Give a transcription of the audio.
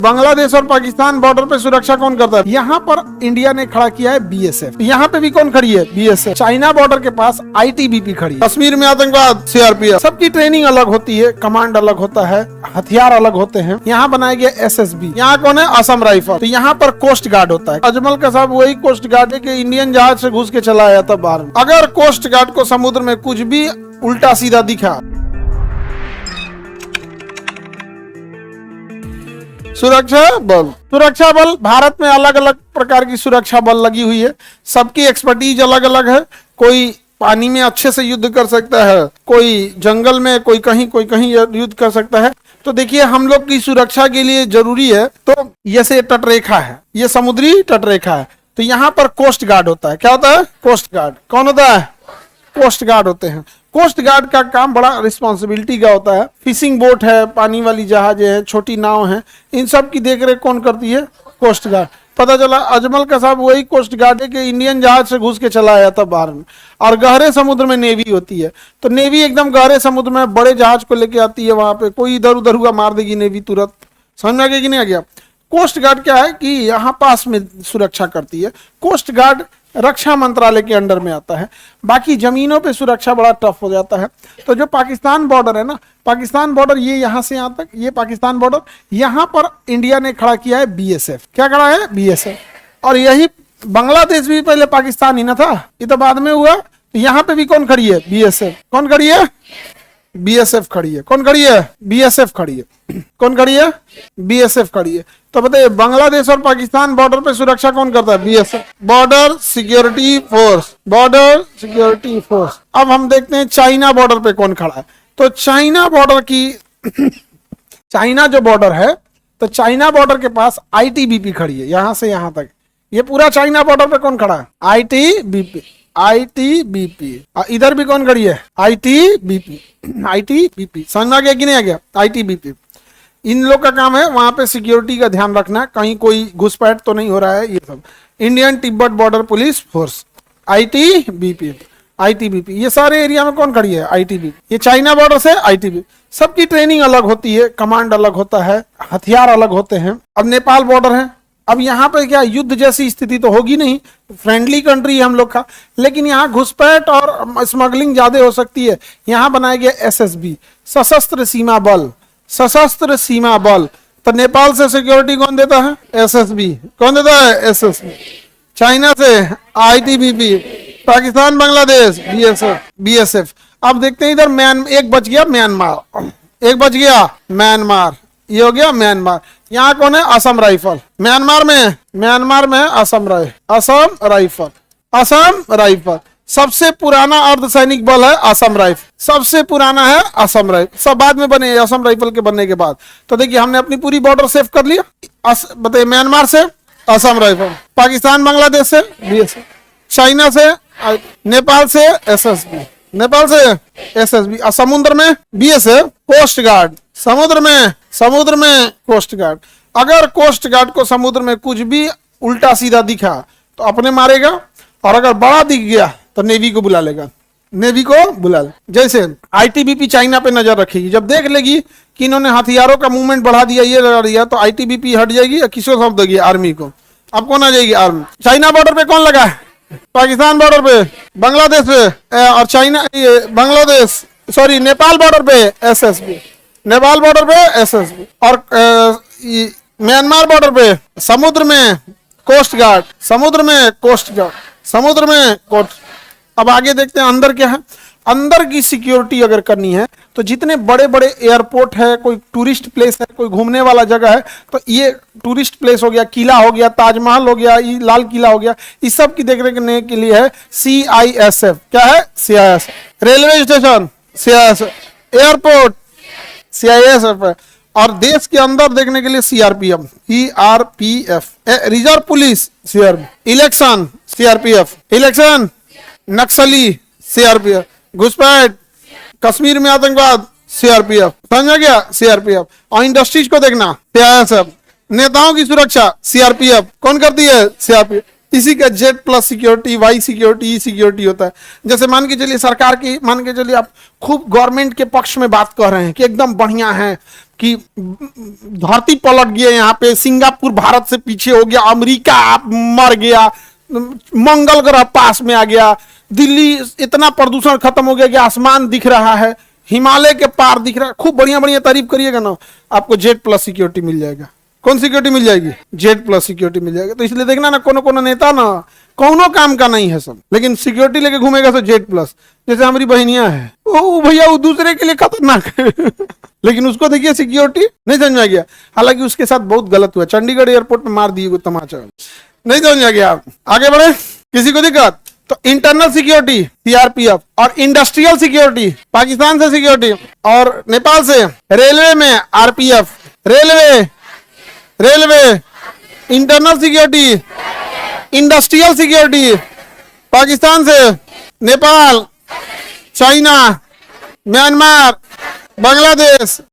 बांग्लादेश और पाकिस्तान बॉर्डर पे सुरक्षा कौन करता है? यहाँ पर इंडिया ने खड़ा किया है बीएसएफ। यहाँ पे भी कौन खड़ी है? बीएसएफ। चाइना बॉर्डर के पास आईटीबीपी खड़ी है। कश्मीर में आतंकवाद सीआरपीएफ। सबकी ट्रेनिंग अलग होती है, कमांड अलग होता है, हथियार अलग होते हैं। यहाँ बनाया गया एसएसबी। यहाँ कौन है? असम राइफल। तो यहाँ पर कोस्ट गार्ड होता है। अजमल का साहब वही कोस्ट गार्ड है कि इंडियन जहाज से घुस के चला आया था बाहर। अगर कोस्ट गार्ड को समुद्र में कुछ भी उल्टा सीधा दिखा, सुरक्षा बल भारत में अलग अलग प्रकार की सुरक्षा बल लगी हुई है। सबकी एक्सपर्टीज अलग अलग है। कोई पानी में अच्छे से युद्ध कर सकता है, कोई जंगल में, कोई कहीं युद्ध कर सकता है। तो देखिए, हम लोग की सुरक्षा के लिए जरूरी है। तो जैसे तटरेखा है, ये समुद्री तटरेखा है, तो यहाँ पर कोस्ट गार्ड होता है। क्या होता है? Coast guard. कौन होता है? कोस्ट गार्ड होते हैं। कोस्ट गार्ड का काम बड़ा रिस्पॉन्सिबिलिटी का होता है। फिशिंग बोट है, पानी वाली जहाज है, छोटी नाव है, इन सब की देखरेख कौन करती है? Coast guard. पता चला अजमल का साहब वही कोस्ट गार्ड है कि इंडियन जहाज से घुस के चला आया था बाहर में। और गहरे समुद्र में नेवी होती है। तो नेवी एकदम गहरे समुद्र में बड़े जहाज को लेके आती है। वहां पे कोई इधर उधर हुआ मार देगी नेवी तुरंत। समझ में आ गया कि नहीं आ गया? कोस्ट गार्ड क्या है कि यहाँ पास में सुरक्षा करती है। कोस्ट गार्ड रक्षा मंत्रालय के अंडर में आता है। बाकी जमीनों पे सुरक्षा बड़ा टफ हो जाता है। तो जो पाकिस्तान बॉर्डर है ना, पाकिस्तान बॉर्डर ये यहाँ से यहाँ तक, ये पाकिस्तान बॉर्डर, यहाँ पर इंडिया ने खड़ा किया है बीएसएफ। क्या खड़ा है? बीएसएफ। और यही बांग्लादेश भी पहले पाकिस्तान ही ना था, ये तो बाद में हुआ। तो यहाँ पे भी कौन खड़ी है? बीएसएफ। कौन खड़ी है? बीएसएफ खड़ी है। कौन खड़ी है? बीएसएफ खड़ी है। कौन खड़ी है? बीएसएफ खड़ी है। तो बताइए, बांग्लादेश और पाकिस्तान बॉर्डर पे सुरक्षा कौन करता है? BSF. Border security force. Border security force. अब हम देखते हैं चाइना बॉर्डर पे कौन खड़ा है। तो चाइना बॉर्डर की चाइना जो बॉर्डर है, तो चाइना बॉर्डर के पास आईटीबीपी खड़ी है। यहां से यहां तक ये पूरा चाइना बॉर्डर पे कौन खड़ा है? आईटीबीपी। आईटीबीपी। इधर भी कौन खड़ी है? आईटीबीपी। आईटीबीपी। समझ में आ गया कि नहीं आ गया? आईटीबीपी। इन लोग का काम है वहां पे सिक्योरिटी का ध्यान रखना, कहीं कोई घुसपैठ तो नहीं हो रहा है। ये सब Indian Tibet border police force, ITBP. ITBP. ये सारे एरिया में कौन खड़ी है? आईटीबीपी। ये चाइना बॉर्डर से आईटीबीपी। सबकी ट्रेनिंग अलग होती है, कमांड अलग होता है, हथियार अलग होते हैं। अब नेपाल बॉर्डर है। अब यहाँ पे क्या युद्ध जैसी स्थिति तो होगी नहीं, फ्रेंडली कंट्री है हम लोग का, लेकिन यहाँ घुसपैठ और स्मगलिंग ज्यादा हो सकती है। यहाँ बनाया गया एसएसबी, सशस्त्र सीमा बल। सशस्त्र सीमा बल। तो नेपाल से सिक्योरिटी कौन देता है? एसएसबी। कौन देता है? एसएसबी। चाइना से आईटीबीपी। पाकिस्तान बांग्लादेश बीएसएफ। अब देखते हैं इधर एक बच गया म्यांमार। एक बच गया म्यांमार। ये हो गया म्यांमार। यहाँ कौन है? असम राइफल। म्यांमार में असम राइफल। असम राइफल सबसे पुराना अर्धसैनिक बल है। असम राइफल सबसे पुराना है। असम राइफल सब बाद में बने, असम राइफल के बनने के बाद। तो देखिए, हमने अपनी पूरी बॉर्डर सेव कर लिया। बताइए, म्यांमार से असम राइफल, पाकिस्तान बांग्लादेश से बीएसएफ, चाइना से, नेपाल से एसएसबी, नेपाल से एसएसबी, और समुद्र में बीएसएफ, कोस्ट गार्ड। समुद्र में कोस्ट गार्ड। अगर कोस्ट गार्ड को समुद्र में कुछ भी उल्टा सीधा दिखा तो अपने मारेगा, और अगर बड़ा दिख गया तो नेवी को बुला लेगा। नेवी को बुला ले। जैसे आईटीबीपी चाइना पे नजर रखेगी, जब देख लेगी कि इन्होंने हथियारों का मूवमेंट बढ़ा दिया, ये लगा दिया, तो आईटीबीपी हट जाएगी और किसको सौंप देगी? आर्मी को। अब कौन आ जाएगी? आर्मी। चाइना बॉर्डर पे कौन लगा है? पाकिस्तान बॉर्डर पे, बांग्लादेश पे, और China Bangladesh sorry Nepal border पे एसएसबी। नेपाल बॉर्डर पे एसएसबी। और म्यांमार बॉर्डर पे समुद्र में कोस्ट गार्ड। समुद्र में कोस्ट गार्ड। समुद्र में कोस्ट। अब आगे देखते हैं अंदर क्या है। अंदर की सिक्योरिटी अगर करनी है तो जितने बड़े बड़े एयरपोर्ट है, कोई टूरिस्ट प्लेस है, कोई घूमने वाला जगह है, तो ये टूरिस्ट प्लेस हो गया, किला हो गया, ताजमहल हो गया, ये लाल किला हो गया, इस सब की देखरेख करने के लिए है सीआईएसएफ। क्या है? CISF. Railway station CISF, airport CISF है। और देश के अंदर देखने के लिए CRPF, CRPF, reserve police CRP, election CRPF, election, नक्सली सीआरपीएफ, घुसपैठ, कश्मीर में आतंकवाद सीआरपीएफ। समझ गया? सीआरपीएफ। और इंडस्ट्रीज को देखना सीआईएसएफ। नेताओं की सुरक्षा सीआरपीएफ। कौन करती है? सीआरपीएफ। इसी का Z plus security, Y security, E security होता है। जैसे मान के चलिए सरकार की, मान के चलिए आप खूब गवर्नमेंट के पक्ष में बात कर रहे हैं कि एकदम बढ़िया है, कि धरती पलट गया, यहाँ पे सिंगापुर भारत से पीछे हो गया, अमेरिका मर गया, मंगल ग्रह पास में आ गया, दिल्ली इतना प्रदूषण खत्म हो गया कि आसमान दिख रहा है, हिमालय के पार दिख रहा है, खूब बढ़िया बढ़िया तारीफ करिएगा ना, आपको जेड प्लस सिक्योरिटी मिल जाएगा। कौन सिक्योरिटी मिल जाएगी? जेड प्लस सिक्योरिटी मिल जाएगा। तो इसलिए देखना ना, कोनो कोनो नेता ना कोनो काम का नहीं है सब, लेकिन सिक्योरिटी लेके घूमेगा तो जेड प्लस। जैसे हमारी बहनियां है, वो भैया वो दूसरे के लिए खतरनाक है लेकिन उसको देखिए सिक्योरिटी नहीं समझ में आ गया। हालांकि उसके साथ बहुत गलत हुआ, चंडीगढ़ एयरपोर्ट में मार दिए वो तमाचा, नहीं समझ में आ गया। आप आगे बढ़े, किसी को दिक्कत? तो इंटरनल सिक्योरिटी सीआरपीएफ, और इंडस्ट्रियल सिक्योरिटी पाकिस्तान से सिक्योरिटी, और नेपाल से। रेलवे में RPF, railway internal security, industrial security Pakistan से, नेपाल, चाइना, म्यांमार, बांग्लादेश,